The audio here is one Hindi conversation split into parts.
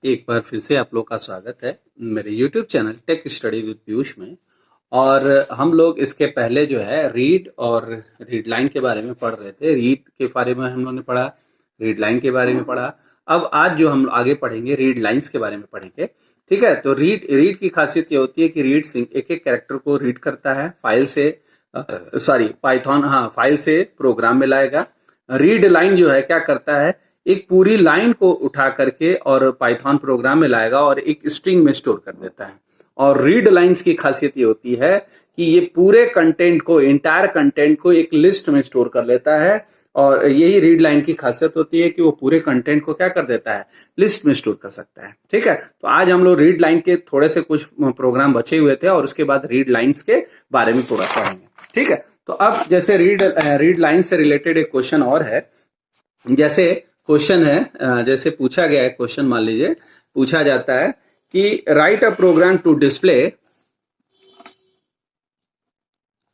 एक बार फिर से आप लोग का स्वागत है मेरे YouTube channel tech study with Piyush में। और हम लोग इसके पहले जो है रीड और रीड लाइन के बारे में पढ़ रहे थे। रीड के बारे में हम लोगों ने पढ़ा, रीड लाइन के बारे में पढ़ा। अब आज जो हम आगे पढ़ेंगे रीड लाइंस के बारे में पढ़ेंगे। ठीक है, तो रीड की खासियत ये होती है कि रीड एक एक कैरेक्टर को रीड करता है फाइल से, फाइल से प्रोग्राम में लाएगा। रीड लाइन जो है क्या करता है, एक पूरी लाइन को उठा करके और पाइथन प्रोग्राम में लाएगा और एक स्ट्रिंग में स्टोर कर देता है। और रीड लाइंस की खासियत ये होती है कि ये पूरे कंटेंट को, इंटायर कंटेंट को एक लिस्ट में स्टोर कर लेता है। और यही रीड लाइन की खासियत होती है कि वो पूरे कंटेंट को क्या कर देता है, लिस्ट में स्टोर कर सकता है। ठीक है, तो आज हम लोग रीड लाइन के थोड़े से कुछ प्रोग्राम बचे हुए थे और उसके बाद रीड लाइंस के बारे में पूरा पढ़ेंगे। ठीक है, तो अब जैसे रीड लाइन से रिलेटेड एक क्वेश्चन और है। जैसे क्वेश्चन है, जैसे पूछा गया है क्वेश्चन, मान लीजिए पूछा जाता है कि write a program to display,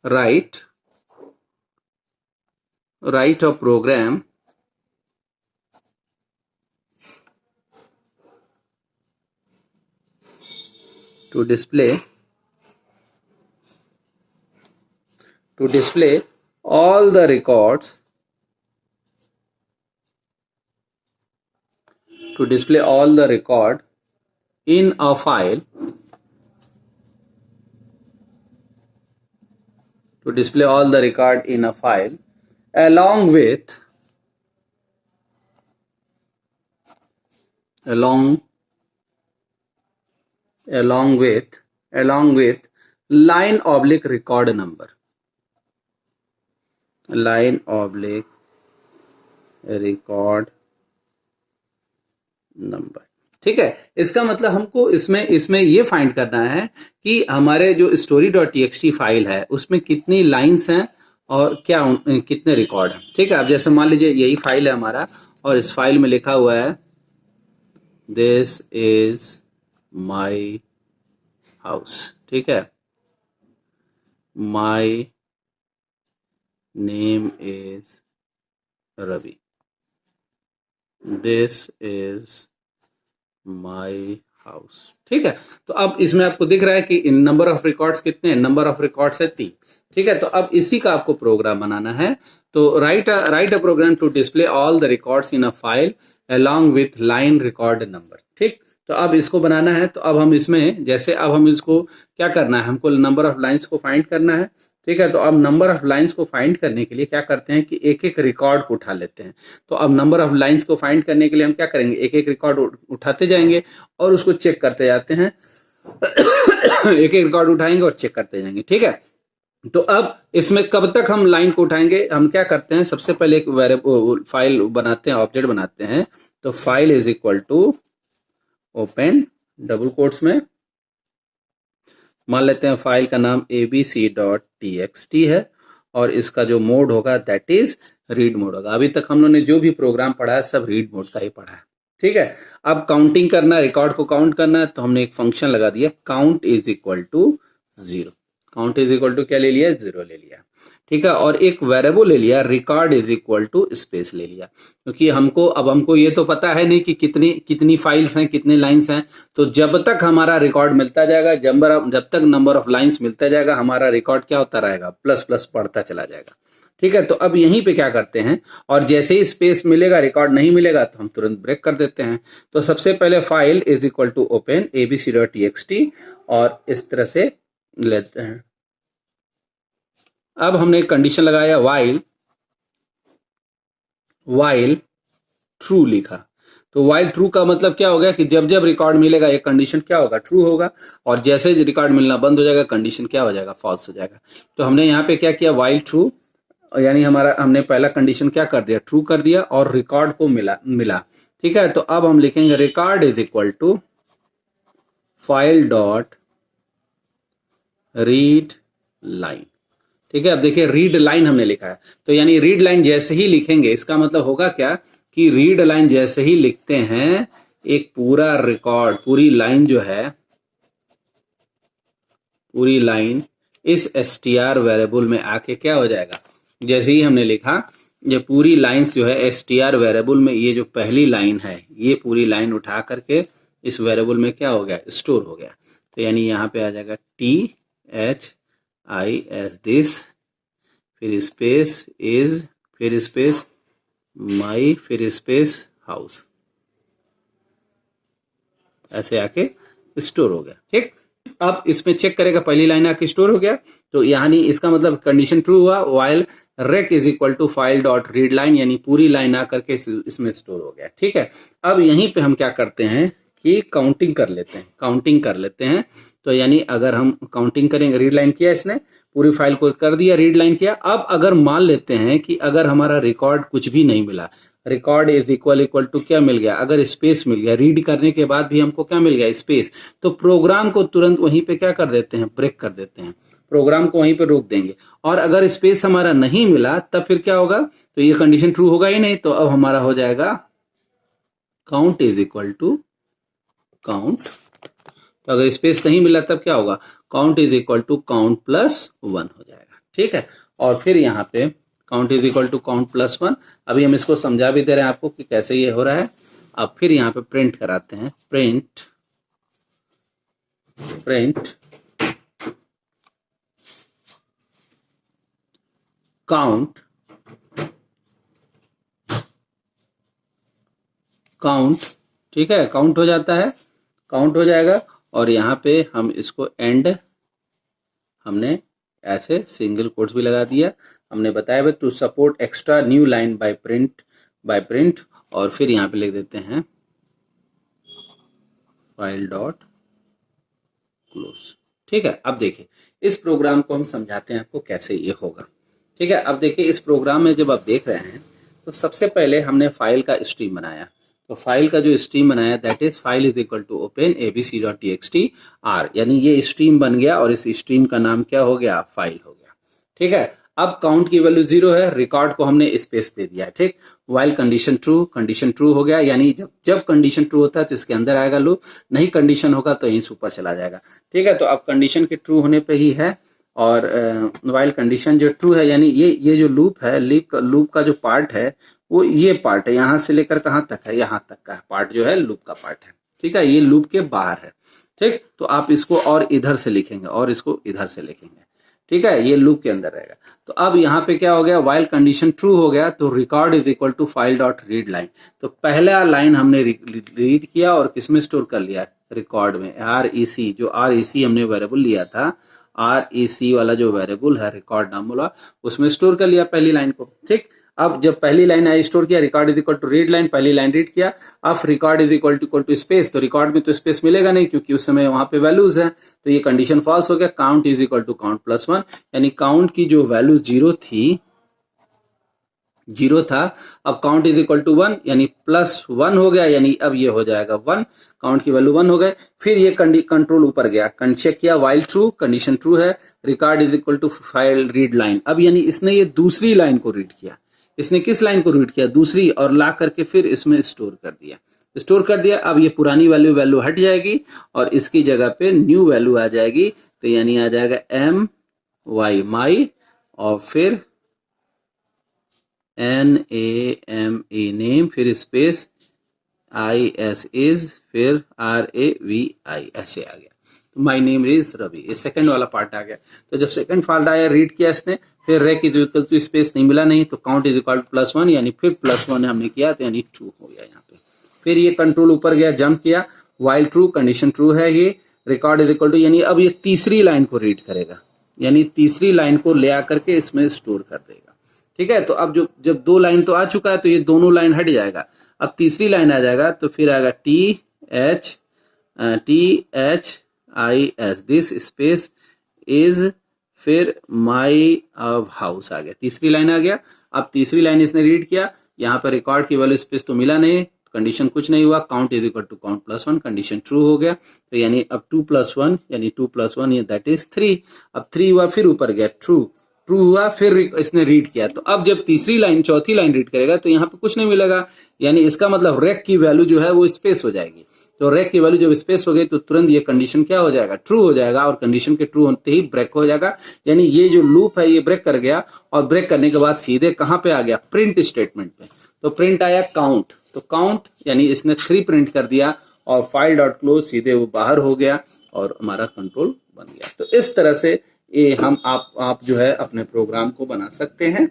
write a program to display all the records, to display all the record in a file, to display all the record in a file along with line oblique record number, line oblique record number. ठीक है, इसका मतलब हमको इसमें ये फाइंड करना है कि हमारे जो story.txt फाइल है उसमें कितनी लाइंस हैं और क्या कितने रिकॉर्ड हैं। ठीक है, अब जैसे मान लीजिए यही फाइल है हमारा और इस फाइल में लिखा हुआ है दिस इज माई हाउस। ठीक है, my name is Ravi, this is my house. ठीक है, तो अब इसमें आपको दिख रहा है कि इन नंबर ऑफ रिकॉर्ड्स कितने हैं, नंबर ऑफ रिकॉर्ड्स है 3। ठीक है, तो अब इसी का आपको प्रोग्राम बनाना है। तो write a program to display all the records in a file along with line record number. ठीक, तो अब इसको बनाना है। तो अब हम इसमें जैसे अब हम इसको क्या करना है, हमको नंबर ऑफ लाइंस को फाइंड करना है। ठीक है, तो अब नंबर ऑफ लाइंस को फाइंड करने के लिए क्या करते हैं कि एक एक रिकॉर्ड को उठा लेते हैं। तो अब नंबर ऑफ लाइंस को फाइंड करने के लिए हम क्या करेंगे, एक एक रिकॉर्ड उठाते जाएंगे और उसको चेक करते जाते हैं। एक एक रिकॉर्ड उठाएंगे और चेक करते जाएंगे। ठीक है, तो अब इसमें कब तक हम लाइन को उठाएंगे, हम क्या करते हैं, सबसे पहले एक वेरिएबल फाइल बनाते हैं, ऑब्जेक्ट बनाते हैं। तो file is equal to open double quotes में मान लेते हैं फाइल का नाम abc.txt है और इसका जो मोड होगा दैट इज रीड मोड होगा। अभी तक हम लोगों ने जो भी प्रोग्राम पढ़ा है सब रीड मोड का ही पढ़ा है। ठीक है, अब काउंटिंग करना है, रिकॉर्ड को काउंट करना है, तो हमने एक फंक्शन लगा दिया count is equal to 0। Count is equal to क्या ले लिया, 0 ले लिया। ठीक है, और एक वेरिएबल ले लिया record is equal to space ले लिया, क्योंकि हमको ये तो पता है नहीं कि कितनी फाइल्स हैं, कितने लाइंस हैं। तो जब तक हमारा रिकॉर्ड मिलता जाएगा, जब तक नंबर ऑफ लाइंस मिलता जाएगा, हमारा रिकॉर्ड क्या होता रहेगा, प्लस प्लस बढ़ता चला जाएगा। ठीक है, तो अब यहीं पे क्या करते हैं, और जैसे ही स्पेस मिलेगा, रिकॉर्ड नहीं मिलेगा तो हम तुरंत ब्रेक कर देते हैं। तो सबसे पहले file is equal to open abc.txt और इस तरह से लेते हैं। अब हमने एक कंडीशन लगाया वाइल ट्रू लिखा। तो वाइल ट्रू का मतलब क्या हो गया कि जब जब रिकॉर्ड मिलेगा ये कंडीशन क्या होगा, ट्रू होगा, और जैसे रिकॉर्ड मिलना बंद हो जाएगा कंडीशन क्या हो जाएगा, फॉल्स हो जाएगा। तो हमने यहाँ पे क्या किया, वाइल ट्रू, यानी हमने पहला कंडीशन क्या कर दिया, ट्रू कर दिया और रिकॉर्ड को मिला। ठीक है, तो अब हम लिखेंगे record is equal to file dot read line. ठीक है, अब देखिए रीड लाइन हमने लिखा है, तो यानी रीड लाइन जैसे ही लिखेंगे इसका मतलब होगा क्या कि रीड लाइन जैसे ही लिखते हैं एक पूरा रिकॉर्ड, पूरी लाइन जो है, पूरी लाइन इस str वेरिएबल में आके क्या हो जाएगा, जैसे ही हमने लिखा ये पूरी लाइंस जो है str वेरिएबल में, ये जो पहली लाइन है ये पूरी लाइन उठा करके इस वेरिएबल में क्या हो गया, स्टोर हो गया। तो यानी यहाँ पे आ जाएगा THIS दिस, फिर स्पेस इज, फिर स्पेस माई, फिर स्पेस हाउस, ऐसे आके स्टोर हो गया। ठीक, अब इसमें चेक करेगा, पहली लाइन आके स्टोर हो गया, तो यानी इसका मतलब कंडीशन ट्रू हुआ, while rec is equal to file dot read line, यानी पूरी लाइन आकर के इसमें स्टोर हो गया। ठीक है, अब यहीं पे हम क्या करते हैं कि काउंटिंग कर लेते हैं। तो यानी अगर हम काउंटिंग करेंगे, रीड लाइन किया इसने, पूरी फाइल को कर दिया, रीड लाइन किया। अब अगर मान लेते हैं कि अगर हमारा रिकॉर्ड कुछ भी नहीं मिला, रिकॉर्ड इज इक्वल टू क्या मिल गया, अगर स्पेस मिल गया, रीड करने के बाद भी हमको क्या मिल गया, स्पेस, तो प्रोग्राम को तुरंत वहीं पे क्या कर देते हैं, ब्रेक कर देते हैं, प्रोग्राम को वहीं पे रोक देंगे। और अगर स्पेस हमारा नहीं मिला तब फिर क्या होगा, तो ये कंडीशन ट्रू होगा ही नहीं, तो अब हमारा हो जाएगा count is equal to count. तो अगर स्पेस नहीं मिला तब क्या होगा, count is equal to count plus 1 हो जाएगा। ठीक है, और फिर यहाँ पे count is equal to count plus 1। अभी हम इसको समझा भी दे रहे हैं आपको कि कैसे ये हो रहा है। अब फिर यहाँ पे प्रिंट कराते हैं, प्रिंट काउंट ठीक है, काउंट हो जाता है, काउंट हो जाएगा। और यहाँ पे हम इसको एंड, हमने ऐसे सिंगल कोट्स भी लगा दिया, हमने बताया to support extra new line by print, और फिर यहाँ पे लिख देते हैं फाइल डॉट क्लोज। ठीक है, अब देखिए इस प्रोग्राम को हम समझाते हैं आपको कैसे ये होगा। ठीक है, अब देखिए इस प्रोग्राम में जब आप देख रहे हैं तो सबसे पहले हमने फाइल का स्ट्रीम बनाया। तो फाइल का जो स्ट्रीम बनाया that is file is equal to open abc.txt r, यानी ये स्ट्रीम बन गया और इस स्ट्रीम का नाम क्या हो गया, फाइल हो गया। ठीक है, अब काउंट की वैल्यू 0 है, रिकॉर्ड को हमने स्पेस दे दिया है। ठीक, वाइल कंडीशन ट्रू हो गया, यानी जब कंडीशन ट्रू होता है तो इसके अंदर आएगा लूप, नहीं कंडीशन होगा तो यहीं ऊपर चला जाएगा। ठीक है, तो अब कंडीशन के ट्रू होने पे ही है, और वाइल कंडीशन जो ट्रू है, यानी ये जो लूप है, लूप का जो पार्ट है वो ये पार्ट है, यहां से लेकर कहां तक है, यहां तक का पार्ट जो है लूप का पार्ट है। ठीक है, ये लूप के बाहर है। ठीक, तो आप इसको और इधर से लिखेंगे और इसको इधर से लिखेंगे। ठीक है, ये लूप के अंदर रहेगा। तो अब यहाँ पे क्या हो गया, वाइल कंडीशन ट्रू हो गया, तो record is equal to file dot read line. तो पहला लाइन हमने रीड किया और किसमें स्टोर कर लिया, रिकॉर्ड में, REC, जो REC हमने वेरिएबल लिया था, REC वाला जो वेरिएबल है रिकॉर्ड नाम वाला, उसमें स्टोर कर लिया पहली लाइन को। ठीक, अब जब पहली लाइन आई स्टोर किया, record is equal to read line, पहली लाइन रीड किया। अब record is equal to space, तो रिकॉर्ड में तो स्पेस मिलेगा नहीं क्योंकि उस समय वहां पे वैल्यूज है, तो ये कंडीशन फॉल्स हो गया। Count is equal to count plus 1, यानी काउंट की जो वैल्यू 0 था, अब काउंट इज इक्वल टू 1, यानी प्लस 1 हो गया, यानी अब ये हो जाएगा 1, काउंट की वैल्यू 1 हो गए। फिर ये कंट्रोल ऊपर गया, चेक किया, वाइल ट्रू, कंडीशन ट्रू है, record is equal to file read line. अब यानी इसने ये दूसरी लाइन को रीड किया, इसने किस लाइन को रीड किया, दूसरी, और ला करके फिर इसमें स्टोर कर दिया। अब ये पुरानी वैल्यू हट जाएगी और इसकी जगह पे न्यू वैल्यू आ जाएगी, तो यानी आ जाएगा MY माई, और फिर NAME नेम, फिर स्पेस IS इज, फिर RAVI, ऐसे आ गया। तो माई नेम इज रवि, ये सेकंड वाला पार्ट आ गया। तो जब सेकंड पार्ट आया, रीड किया इसने, फिर rec is equal to space नहीं मिला नहीं, तो count is equal to plus 1, यानी फिर प्लस 1 हमने किया, तो यानी ट्रू हो गया यहाँ पे। फिर ये कंट्रोल ऊपर गया, जंप किया, वाइल ट्रू, कंडीशन ट्रू है, ये रिकॉर्ड इज इक्वल टू, यानी अब ये तीसरी लाइन को रीड करेगा, यानी तीसरी लाइन को ले आकर के इसमें स्टोर कर देगा। ठीक है, तो अब जब 2 लाइन तो आ चुका है, तो ये दोनों लाइन हट जाएगा, अब तीसरी लाइन आ जाएगा, तो फिर आएगा THIS दिस स्पेस इज, फिर माई हाउस आ गया, तीसरी लाइन आ गया। अब तीसरी लाइन इसने रीड किया, यहाँ पर रिकॉर्ड की वैल्यू स्पेस तो मिला नहीं, कंडीशन कुछ नहीं हुआ, count is equal to count plus 1, condition true हो गया, तो यानी अब 2 + 1, यानी 2 + 1 दैट इज 3। अब 3 हुआ, फिर ऊपर गया, ट्रू हुआ, फिर इसने रीड किया। तो अब जब तीसरी लाइन, चौथी लाइन रीड करेगा तो यहाँ पे कुछ नहीं मिलेगा, यानी इसका मतलब रेक की वैल्यू जो है वो स्पेस हो जाएगी। तो रेक की वैल्यू जब स्पेस हो गई तो तुरंत ये कंडीशन क्या हो जाएगा, ट्रू हो जाएगा, और कंडीशन के ट्रू होते ही ब्रेक हो जाएगा, यानी ये जो लूप है ये ब्रेक कर गया, और ब्रेक करने के बाद सीधे कहां पे आ गया, प्रिंट स्टेटमेंट पे। तो प्रिंट आया काउंट, तो काउंट यानी इसने 3 प्रिंट कर दिया, और फाइल डॉट क्लोज सीधे वो बाहर हो गया और हमारा कंट्रोल बन गया। तो इस तरह से ये आप जो है अपने प्रोग्राम को बना सकते हैं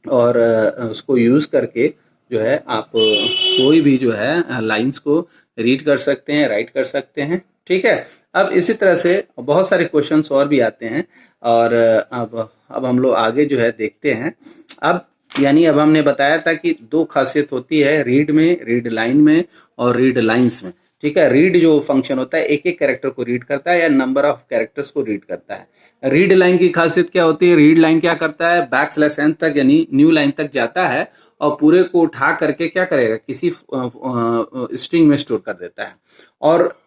और उसको यूज करके जो है आप कोई भी जो है लाइंस को रीड कर सकते हैं, राइट कर सकते हैं। ठीक है, अब इसी तरह से बहुत सारे क्वेश्चंस और भी आते हैं और अब हम लोग आगे जो है देखते हैं। अब यानी अब हमने बताया था कि दो खासियत होती है रीड में, रीड लाइन में और रीड लाइंस में। ठीक है, रीड जो फंक्शन होता है एक एक कैरेक्टर को रीड करता है या नंबर ऑफ कैरेक्टर्स को रीड करता है। रीड लाइन की खासियत क्या होती है, रीड लाइन क्या करता है, बैकस्लैश एन तक यानी न्यू लाइन तक जाता है और पूरे को उठा करके क्या करेगा, किसी स्ट्रिंग में स्टोर कर देता है। और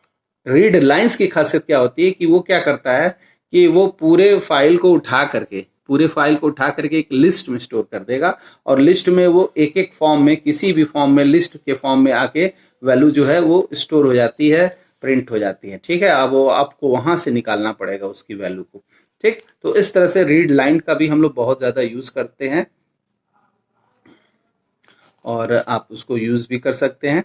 रीड लाइंस की खासियत क्या होती है कि वो क्या करता है कि वो पूरे फाइल को उठा करके एक लिस्ट में स्टोर कर देगा और लिस्ट में वो एक एक फॉर्म में, किसी भी फॉर्म में, लिस्ट के फॉर्म में आके वैल्यू जो है वो स्टोर हो जाती है, प्रिंट हो जाती है। ठीक है, अब वो आपको वहां से निकालना पड़ेगा उसकी वैल्यू को। ठीक, तो इस तरह से रीड लाइन का भी हम लोग बहुत ज्यादा यूज करते हैं और आप उसको यूज भी कर सकते हैं।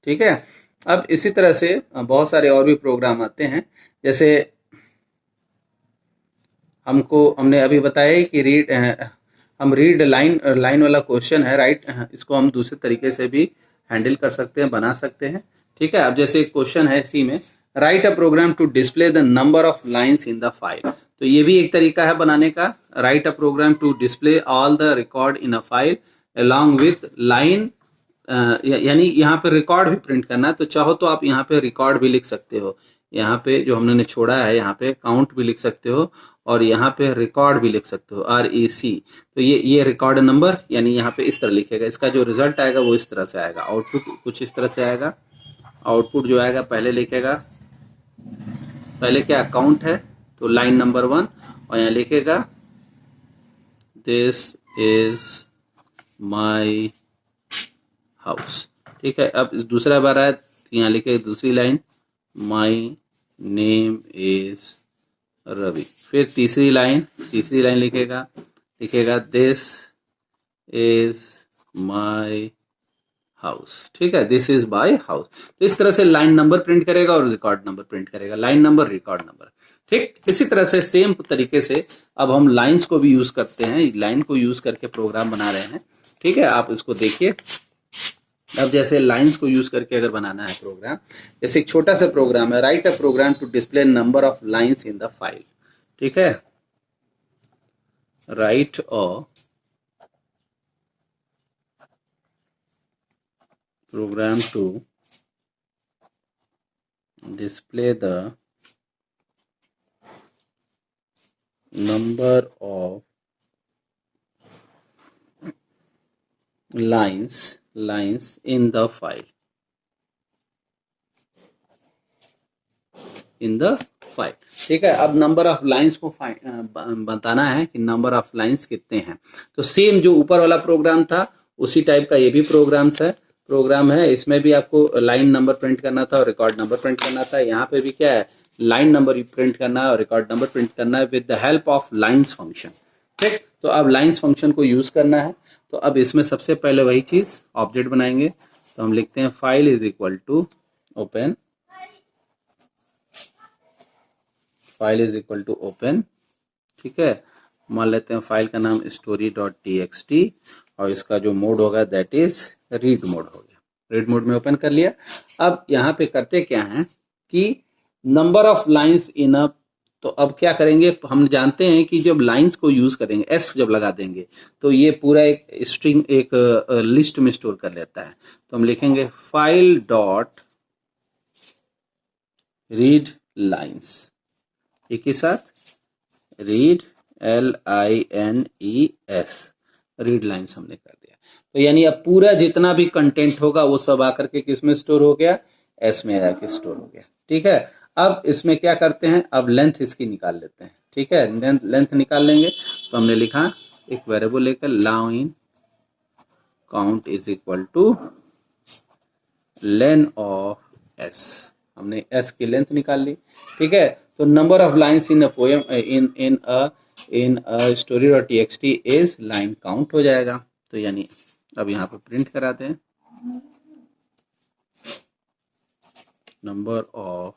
ठीक है, अब इसी तरह से बहुत सारे और भी प्रोग्राम आते हैं, जैसे हमने अभी बताया कि हम रीड लाइन वाला क्वेश्चन है, राइट, इसको हम दूसरे तरीके से भी हैंडल कर सकते हैं, बना सकते हैं। ठीक है, अब जैसे एक क्वेश्चन है इसी में, write a program to display the number of lines in the file. तो ये भी एक तरीका है बनाने का, write a program to display all the record in a file along with line, यानी यहाँ पे रिकॉर्ड भी प्रिंट करना है तो चाहो तो आप यहाँ पे रिकॉर्ड भी लिख सकते हो, यहाँ पे जो हमने छोड़ा है यहाँ पे काउंट भी लिख सकते हो और यहाँ पे रिकॉर्ड भी लिख सकते हो, REC। तो ये रिकॉर्ड नंबर यानी यहाँ पे इस तरह लिखेगा, इसका जो रिजल्ट आएगा वो इस तरह से आएगा, आउटपुट कुछ इस तरह से आएगा। आउटपुट जो आएगा पहले लिखेगा, पहले क्या काउंट है तो लाइन नंबर 1 और यहाँ लिखेगा दिस इज माई हाउस। ठीक है, अब दूसरा बार आया तो यहाँ लिखे दूसरी line, my name is Ravi. फिर तीसरी लाइन लिखेगा दिस इज माई हाउस। ठीक है, दिस इज माई हाउस। तो इस तरह से लाइन नंबर प्रिंट करेगा और रिकॉर्ड नंबर प्रिंट करेगा, लाइन नंबर रिकॉर्ड नंबर। ठीक, इसी तरह से सेम तरीके से अब हम लाइंस को भी यूज करते हैं, लाइन को यूज करके प्रोग्राम बना रहे हैं। ठीक है, आप इसको देखिए। अब जैसे लाइंस को यूज करके अगर बनाना है प्रोग्राम, जैसे एक छोटा सा प्रोग्राम है, write a program to display number of lines in the file. ठीक है, write a program to display the number of lines in the file, ठीक है। अब नंबर ऑफ लाइंस को बताना है कि नंबर ऑफ लाइंस कितने हैं। तो सेम जो ऊपर वाला प्रोग्राम था उसी टाइप का ये भी प्रोग्राम है। इसमें भी आपको लाइन नंबर प्रिंट करना था और रिकॉर्ड नंबर प्रिंट करना था। यहाँ पे भी क्या है, लाइन नंबर प्रिंट करना है और रिकॉर्ड नंबर प्रिंट करना है with the help of lines function. ठीक, तो अब लाइंस फंक्शन को यूज करना है। तो अब इसमें सबसे पहले वही चीज ऑब्जेक्ट बनाएंगे। तो हम लिखते हैं file is equal to open, file is equal to open. ठीक है, मान लेते हैं फाइल का नाम story.txt और इसका जो मोड होगा दैट इज रीड मोड हो गया। रीड मोड में ओपन कर लिया। अब यहाँ पे करते क्या है कि नंबर ऑफ लाइंस इन अ, तो अब क्या करेंगे, हम जानते हैं कि जब लाइंस को यूज करेंगे, एस जब लगा देंगे तो ये पूरा एक स्ट्रिंग एक लिस्ट में स्टोर कर लेता है। तो हम लिखेंगे फाइल डॉट रीड लाइंस, एक ही साथ रीड LINES, रीड लाइंस हमने कर दिया। तो यानी अब पूरा जितना भी कंटेंट होगा वो सब आकर के किस में स्टोर हो गया, एस में आकर स्टोर हो गया। ठीक है, अब इसमें क्या करते हैं, अब लेंथ इसकी निकाल लेते हैं। ठीक है, लेंथ निकाल लेंगे। तो हमने लिखा एक वेरिएबल लेकर line count is equal two lane of S, हमने एस की लेंथ निकाल ली। ठीक है, तो number of lines in a poem in a story.txt is line count हो जाएगा। तो यानी अब यहाँ पे प्रिंट कराते हैं number of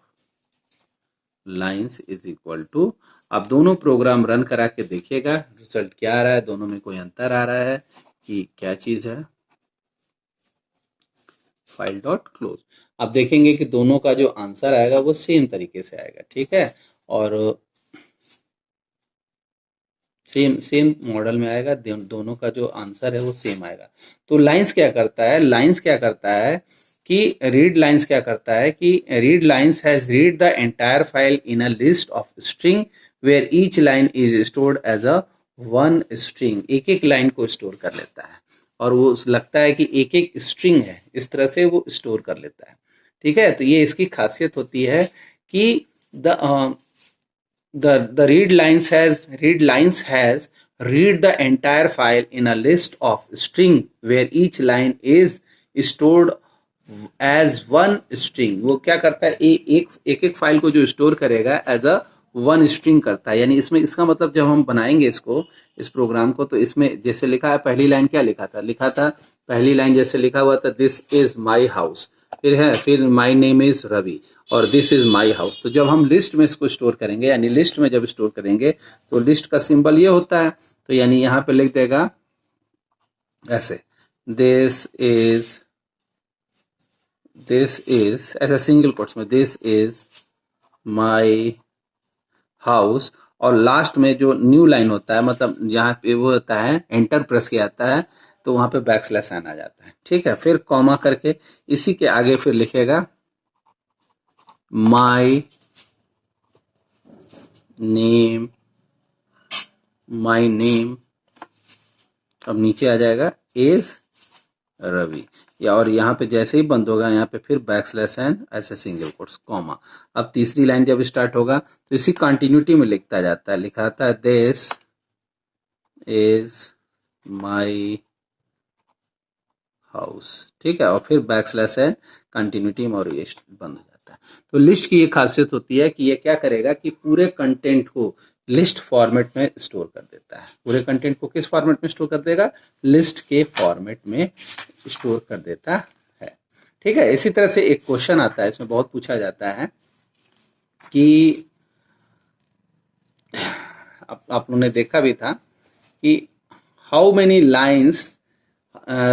lines is equal to, आप दोनों प्रोग्राम रन करा के देखिएगा रिजल्ट क्या आ रहा है, दोनों में कोई अंतर आ रहा है कि क्या चीज है। फाइल डॉट क्लोज, आप देखेंगे कि दोनों का जो आंसर आएगा वो सेम तरीके से आएगा, ठीक है, और सेम सेम मॉडल में आएगा, दोनों का जो आंसर है वो सेम आएगा। तो लाइंस क्या करता है, लाइंस क्या करता है कि रीड लाइंस क्या करता है कि read lines has read the entire file in a list of string where each line is stored as a one string, एक एक लाइन को स्टोर कर लेता है और वो लगता है कि एक एक स्ट्रिंग है, इस तरह से वो स्टोर कर लेता है, ठीक है। तो ये इसकी खासियत होती है कि the read lines has read the entire file in a list of string where each line is stored as one string। वो क्या करता है, एक फाइल को जो स्टोर करेगा एज अ वन स्ट्रिंग करता है। यानी इसमें इसका मतलब जब हम बनाएंगे इसको, इस प्रोग्राम को, तो इसमें जैसे लिखा है, पहली लाइन क्या लिखा था पहली लाइन जैसे लिखा हुआ था दिस इज माई हाउस, फिर माई नेम इज रवि और दिस इज माई हाउस। तो जब हम लिस्ट में इसको स्टोर करेंगे, यानी लिस्ट में जब स्टोर करेंगे तो लिस्ट का सिंबल ये होता है, तो यानी यहां पे लिख देगा ऐसे दिस इज ऐसा सिंगल कोट्स में दिस इज माई हाउस, और लास्ट में जो न्यू लाइन होता है, मतलब यहाँ पे वो होता है एंटर प्रेस किया जाता है तो वहां पे बैकस्लैश साइन आ जाता है, ठीक है। फिर कॉमा करके इसी के आगे फिर लिखेगा माई नेम, अब नीचे आ जाएगा इज रवि, या और यहाँ पे जैसे ही बंद होगा यहाँ पे फिर बैकस्लैश एंड ऐसे सिंगल कोट्स कॉमा। अब तीसरी लाइन जब स्टार्ट होगा तो इसी कंटिन्यूटी में लिखता जाता है, लिखाता है दिस इज माई हाउस, ठीक है, और फिर बैकस्लैश एंड कंटिन्यूटी में और ये बंद हो जाता है। तो लिस्ट की ये खासियत होती है कि ये क्या करेगा कि पूरे कंटेंट को लिस्ट फॉर्मेट में स्टोर कर देता है। पूरे कंटेंट को किस फॉर्मेट में स्टोर कर देगा, लिस्ट के फॉर्मेट में स्टोर कर देता है, ठीक है। इसी तरह से एक क्वेश्चन आता है, इसमें बहुत पूछा जाता है कि आप लोगों ने देखा भी था कि how many lines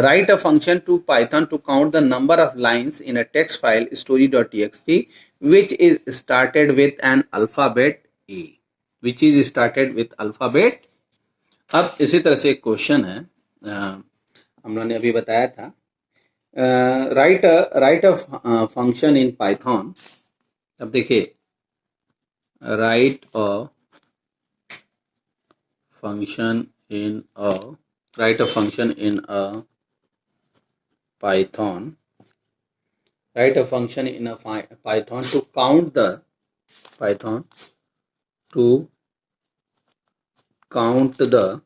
write a function to Python to count the number of lines in a text file story.txt which is started with an alphabet A, which is started with alphabet। अब इसी तरह से एक क्वेश्चन है, हम लोगों ने अभी बताया था, right a function in Python. अब देखिए right a function in Python, write a function in a Python to count the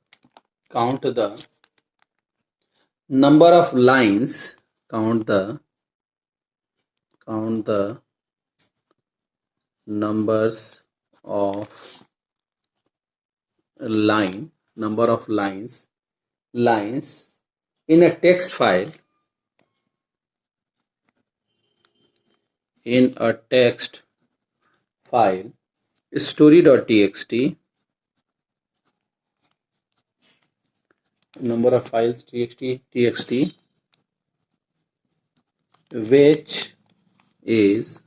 number of lines, count the numbers of lines in a text file story.txt, number of files txt which is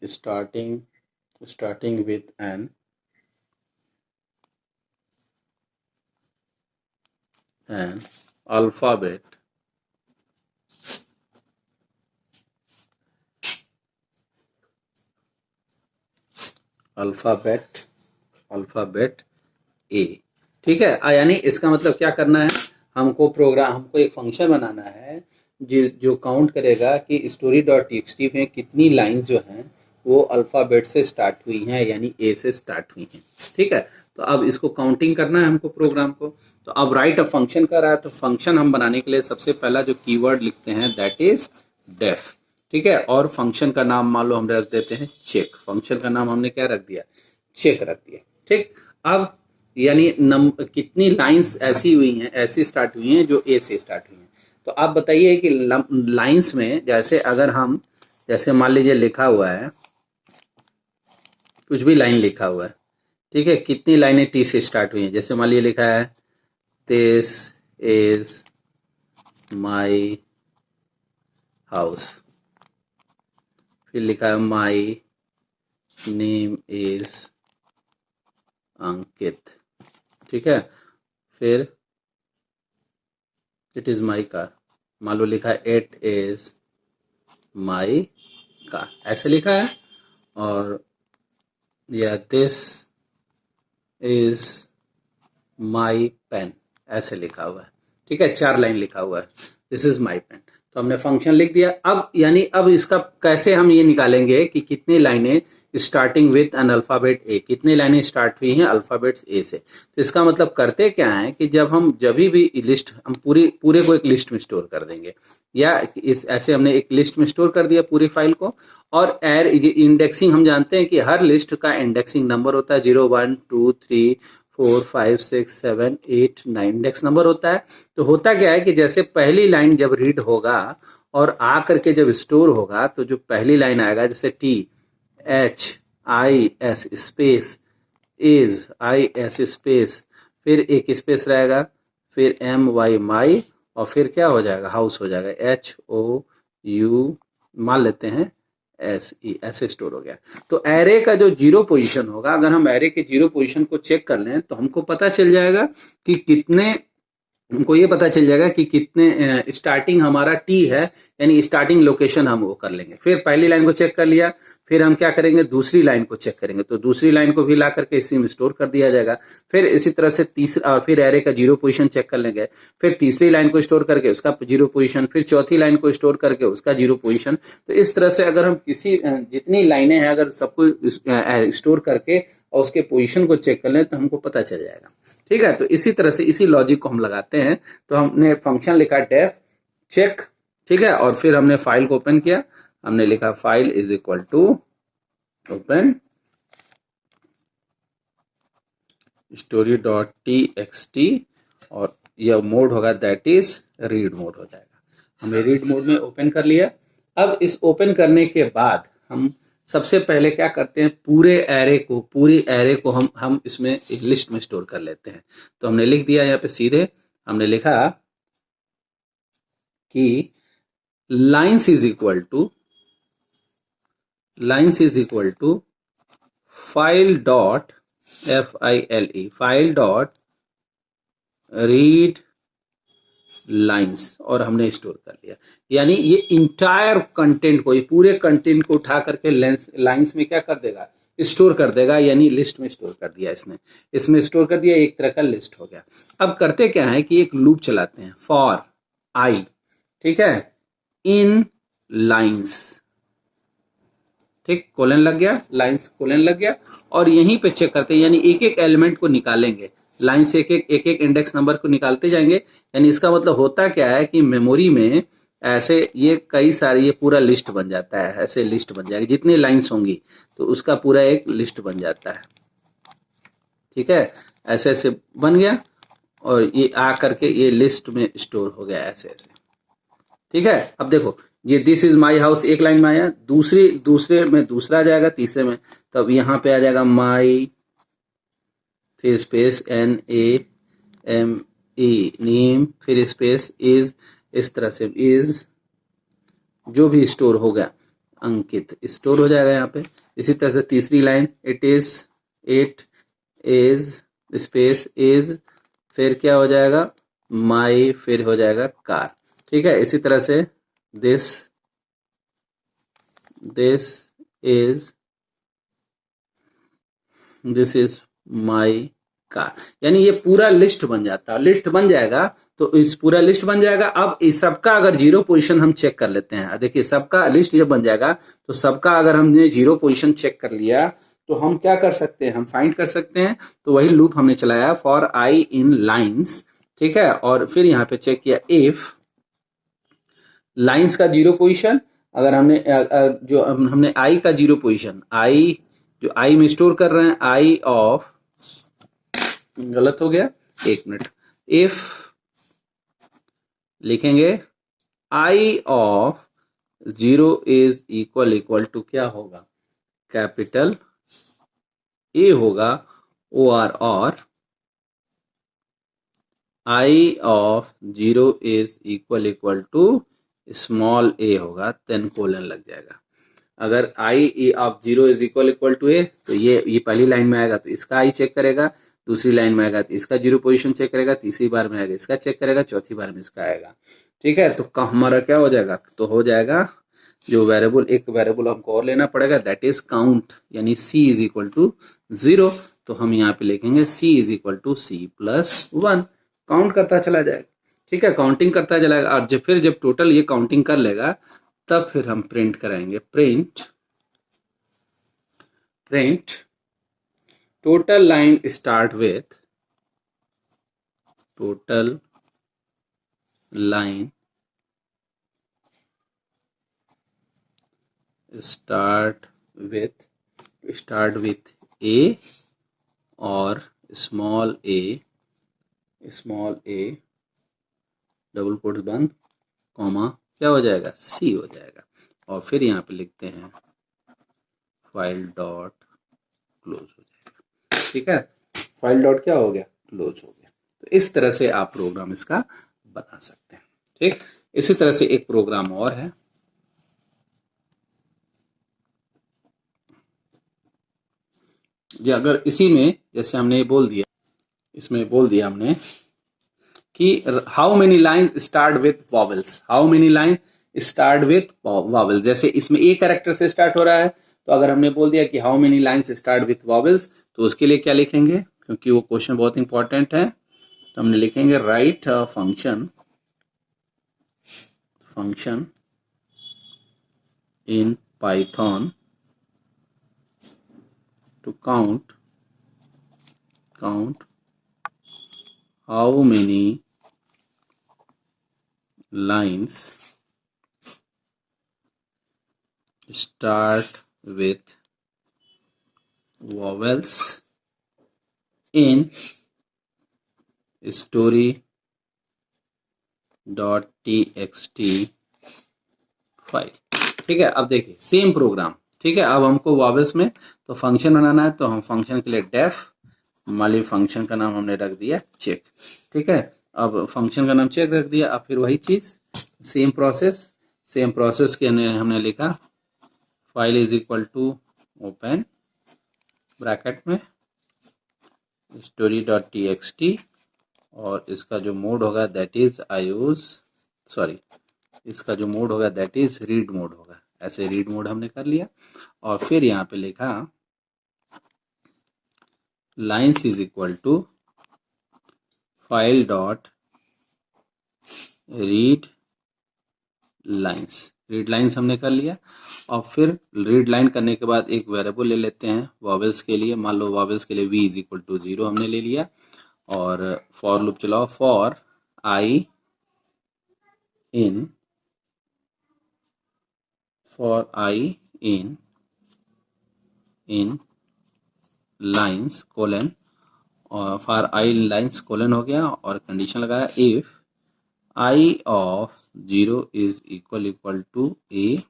starting with an alphabet A, ठीक है। यानी इसका मतलब क्या करना है, हमको एक फंक्शन बनाना है जो काउंट करेगा कि story.txt में कितनी लाइंस जो हैं वो अल्फाबेट से स्टार्ट हुई हैं, यानी ए से स्टार्ट हुई हैं, ठीक है। तो अब इसको काउंटिंग करना है हमको प्रोग्राम को। तो अब राइट अ फंक्शन कर रहा है, तो फंक्शन हम बनाने के लिए सबसे पहला जो कीवर्ड लिखते हैं दैट इज डेफ, ठीक है। और फंक्शन का नाम मान लो हम रख देते हैं चेक, फंक्शन का नाम हमने क्या रख दिया, चेक रख दिया, ठीक। अब यानी कितनी लाइंस ऐसी हुई हैं, ऐसी स्टार्ट हुई हैं जो ए से स्टार्ट हुई हैं। तो आप बताइए कि लाइंस में जैसे अगर हम, जैसे मान लीजिए लिखा हुआ है, कुछ भी लाइन लिखा हुआ है, ठीक है, कितनी लाइनें टी से स्टार्ट हुई हैं। जैसे मान लीजिए लिखा है दिस इज माई हाउस, फिर लिखा है माई नेम इज अंकित, ठीक है, फिर इट इज माई कार, मान लो लिखा है इट इज माई कार, ऐसे लिखा है। और या दिस इज माई पेन, ऐसे लिखा हुआ है, ठीक है, 4 लाइन लिखा हुआ है, दिस इज माई पेन। तो हमने फंक्शन लिख दिया। अब यानी अब इसका कैसे हम ये निकालेंगे कि कितनी लाइनें स्टार्टिंग विथ एन अल्फाबेट ए, कितनी लाइनें स्टार्ट हुई हैं अल्फाबेट्स ए से। तो इसका मतलब करते क्या है कि जब भी लिस्ट हम पूरे को एक लिस्ट में स्टोर कर देंगे, या इस ऐसे हमने एक लिस्ट में स्टोर कर दिया पूरी फाइल को। और इंडेक्सिंग हम जानते हैं कि हर लिस्ट का इंडेक्सिंग नंबर होता है 0 1 2 3 4 5 6 7 8 9 इंडेक्स नंबर होता है। तो होता क्या है कि जैसे पहली लाइन जब रीड होगा और आ करके जब स्टोर होगा, तो जो पहली लाइन आएगा जैसे THIS space is IS space, फिर एक स्पेस रहेगा, फिर MY माई, और फिर क्या हो जाएगा, हाउस हो जाएगा, HOU मान लेते हैं SE, ऐसे स्टोर हो गया। तो एरे का जो 0 पोजीशन होगा, अगर हम एरे के 0 पोजीशन को चेक कर लें तो हमको पता चल जाएगा कि हमको ये पता चल जाएगा कि कितने स्टार्टिंग हमारा टी है, यानी स्टार्टिंग लोकेशन हम वो कर लेंगे। फिर पहली लाइन को चेक कर लिया, फिर हम क्या करेंगे, दूसरी लाइन को चेक करेंगे, तो दूसरी लाइन को भी ला करके इसी में स्टोर कर दिया जाएगा। फिर इसी तरह से तीसरा, और फिर एरे का 0 पोजीशन चेक कर लेंगे, फिर तीसरी लाइन को स्टोर करके उसका 0 पोजीशन, फिर चौथी लाइन को स्टोर करके उसका 0 पोजीशन। तो इस तरह से अगर हम जितनी लाइनें हैं अगर सबको स्टोर करके और उसके पोजीशन को चेक कर लें तो हमको पता चल जाएगा, ठीक है। तो इसी तरह से इसी लॉजिक को हम लगाते हैं। तो हमने फंक्शन लिखा डेफ चेक, ठीक है, और फिर हमने फाइल को ओपन किया, हमने लिखा file is equal to open story.txt, और यह मोड होगा दैट इज रीड मोड हो जाएगा। हमने रीड मोड में ओपन कर लिया। अब इस ओपन करने के बाद हम सबसे पहले क्या करते हैं, पूरी एरे को हम इसमें एक लिस्ट में स्टोर कर लेते हैं। तो हमने लिख दिया यहाँ पे, सीधे हमने लिखा कि lines is equal to file dot FILE file dot read lines, और हमने स्टोर कर लिया। यानी ये इंटायर कंटेंट को, ये पूरे कंटेंट को उठा करके लाइंस में क्या कर देगा, स्टोर कर देगा, यानी लिस्ट में स्टोर कर दिया इसमें स्टोर कर दिया, एक तरह का लिस्ट हो गया। अब करते क्या है कि एक लूप चलाते हैं, फॉर आई, ठीक है, इन लाइंस, ठीक, कोलन लग गया, लाइंस कोलन लग गया, और यहीं पे चेक करते हैं, यानी एक एक एलिमेंट को निकालेंगे, लाइन से एक एक इंडेक्स नंबर को निकालते जाएंगे। यानी इसका मतलब होता क्या है कि मेमोरी में ऐसे ये कई सारे, ये पूरा लिस्ट बन जाता है, ऐसे लिस्ट बन जाएगी, जितनी लाइंस होंगी तो उसका पूरा एक लिस्ट बन जाता है, ठीक है, ऐसे ऐसे बन गया, और ये आ करके ये लिस्ट में स्टोर हो गया ऐसे ऐसे, ठीक है। अब देखो, ये दिस इज माई हाउस एक लाइन में आया, दूसरे में दूसरा आ जाएगा, तीसरे में, तो अब यहाँ पे आ जाएगा माई, फिर स्पेस NAME नेम, फिर स्पेस इज, इस तरह से इज, जो भी स्टोर हो गया अंकित स्टोर हो जाएगा यहाँ पे। इसी तरह से तीसरी line it is space is, फिर क्या हो जाएगा माई, फिर हो जाएगा कार, ठीक है। इसी तरह से दिस इज माई कार, यानी ये पूरा लिस्ट बन जाता है, लिस्ट बन जाएगा, तो इस पूरा लिस्ट बन जाएगा। अब इस सबका अगर 0 पोजीशन हम चेक कर लेते हैं, देखिए सबका लिस्ट जब बन जाएगा तो सबका अगर हमने 0 पोजीशन चेक कर लिया तो हम क्या कर सकते हैं, हम फाइंड कर सकते हैं। तो वही लूप हमने चलाया, फॉर आई इन लाइंस, ठीक है, और फिर यहाँ पे चेक किया इफ लाइंस का 0 पोजीशन, अगर हमने आई का 0 पोजीशन, आई जो आई में स्टोर कर रहे हैं, आई ऑफ गलत हो गया, एक मिनट। इफ लिखेंगे i of 0 is equal to क्या होगा, कैपिटल ए होगा ओ आर, और i of 0 is equal to small a होगा, देन कोलन लग जाएगा। अगर i of 0 is equal to A, तो ये पहली लाइन में आएगा तो इसका आई चेक करेगा, दूसरी लाइन में आएगा तो इसका 0 पोजीशन चेक करेगा, तीसरी बार में आएगा इसका चेक करेगा, चौथी बार में इसका आएगा। ठीक है, तो हमारा क्या हो जाएगा, तो हो जाएगा जो वेरिएबल, एक वेरिएबल हमको और लेना पड़ेगा, दैट इज काउंट, यानी c इज इक्वल टू 0। तो हम यहाँ पे लिखेंगे c is equal to c plus 1, count करता चला जाएगा। ठीक है, काउंटिंग करता चलाएगा, और जब टोटल ये काउंटिंग कर लेगा तब फिर हम प्रिंट कराएंगे, print total line start with, total line start with A और स्मॉल ए डबल कोट्स बंद, कॉमा, क्या हो जाएगा, सी हो जाएगा। और फिर यहाँ पे लिखते हैं फाइल डॉट क्लोज हो जाएगा। ठीक है, फाइल डॉट क्या हो गया, क्लोज हो गया। तो इस तरह से आप प्रोग्राम इसका बना सकते हैं। ठीक, इसी तरह से एक प्रोग्राम और है, अगर इसी में जैसे हमने बोल दिया, इसमें बोल दिया हमने कि how many lines start with vowels, how many line start with vowels, जैसे इसमें ए कैरेक्टर से स्टार्ट हो रहा है, तो अगर हमने बोल दिया कि how many lines start with vowels, तो उसके लिए क्या लिखेंगे, क्योंकि वो क्वेश्चन बहुत इंपॉर्टेंट है, तो हमने लिखेंगे right function in Python to count how many lines start with vowels in story.txt file. ठीक है, अब देखिए सेम प्रोग्राम। ठीक है, अब हमको वॉवेल्स में तो फंक्शन बनाना है, तो हम फंक्शन के लिए डेफ, मान लीजिए फंक्शन का नाम हमने रख दिया चेक। ठीक है, अब फंक्शन का नाम चेक रख दिया, अब फिर वही चीज सेम प्रोसेस के हमने लिखा file is equal to open bracket में story.txt, और इसका जो मोड होगा दैट इज इसका जो मोड होगा दैट इज रीड मोड होगा, ऐसे रीड मोड हमने कर लिया। और फिर यहाँ पे लिखा lines is equal to file dot read lines हमने कर लिया। और फिर रीड लाइन करने के बाद एक वेरिएबल ले लेते हैं वॉवेल्स के लिए, मान लो वॉवेल्स के लिए v इज इक्वल टू 0 हमने ले लिया, और फॉर लूप चलाओ, for i in lines colon, और फॉर आई लाइन्स कोलन हो गया, और कंडीशन लगाया if i of 0 is equal to a,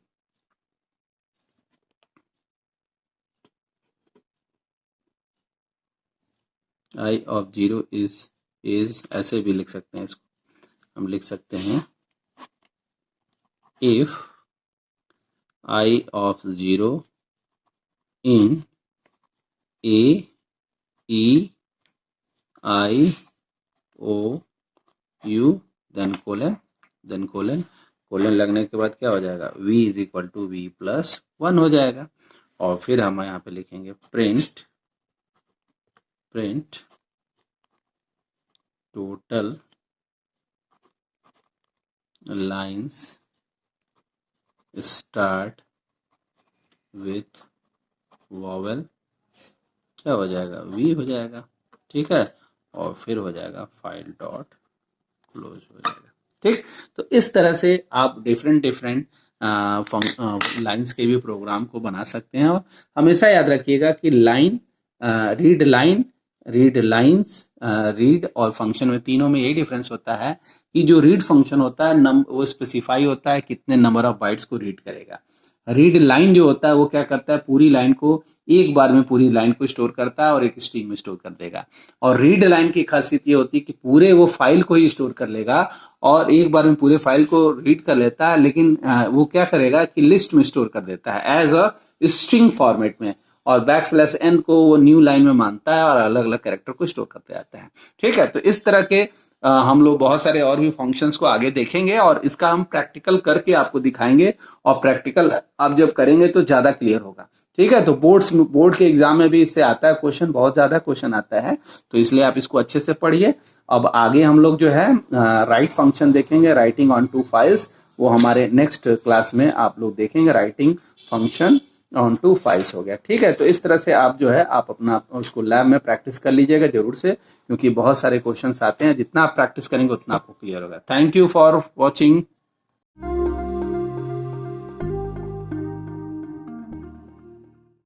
i of 0 is ऐसे भी लिख सकते हैं, इसको हम लिख सकते हैं if i of 0 in a e i o u then colon लगने के बाद क्या हो जाएगा, v is equal to v plus 1 हो जाएगा। और फिर हम यहाँ पे लिखेंगे print total lines start with vowel, क्या हो जाएगा, v हो जाएगा। ठीक है, और फिर हो जाएगा फाइल डॉट क्लोज हो जाएगा। ठीक, तो इस तरह से आप डिफरेंट लाइंस के भी प्रोग्राम को बना सकते हैं। और हमेशा याद रखिएगा कि read line read lines, read और फंक्शन में तीनों में यही डिफरेंस होता है कि जो रीड फंक्शन होता है वो स्पेसिफाई होता है कितने नंबर ऑफ बाइट्स को रीड करेगा। रीड लाइन जो होता है वो क्या करता है, पूरी लाइन को एक बार में पूरी लाइन को स्टोर करता है और एक स्ट्रिंग में स्टोर कर देगा। और रीड लाइन की खासियत ये होती है कि पूरे वो फाइल को ही स्टोर कर लेगा और एक बार में पूरे फाइल को रीड कर लेता है, लेकिन वो क्या करेगा कि लिस्ट में स्टोर कर देता है एज अ स्ट्रिंग फॉर्मेट में, और बैकस्लैश एन को वो न्यू लाइन में मानता है और अलग अलग कैरेक्टर को स्टोर करते जाता है। ठीक है, तो इस तरह के हम लोग बहुत सारे और भी फंक्शंस को आगे देखेंगे और इसका हम प्रैक्टिकल करके आपको दिखाएंगे, और प्रैक्टिकल आप जब करेंगे तो ज्यादा क्लियर होगा। ठीक है, तो बोर्ड के एग्जाम में भी इससे आता है क्वेश्चन, बहुत ज्यादा क्वेश्चन आता है, तो इसलिए आप इसको अच्छे से पढ़िए। अब आगे हम लोग जो है राइट फंक्शन देखेंगे, राइटिंग ऑन टू फाइल्स, वो हमारे नेक्स्ट क्लास में आप लोग देखेंगे। Writing function on to files हो गया। ठीक है, तो इस तरह से आप जो है आप अपना उसको लैब में प्रैक्टिस कर लीजिएगा जरूर से, क्योंकि बहुत सारे क्वेश्चंस आते हैं, जितना आप प्रैक्टिस करेंगे उतना आपको क्लियर होगा। Thank you for watching.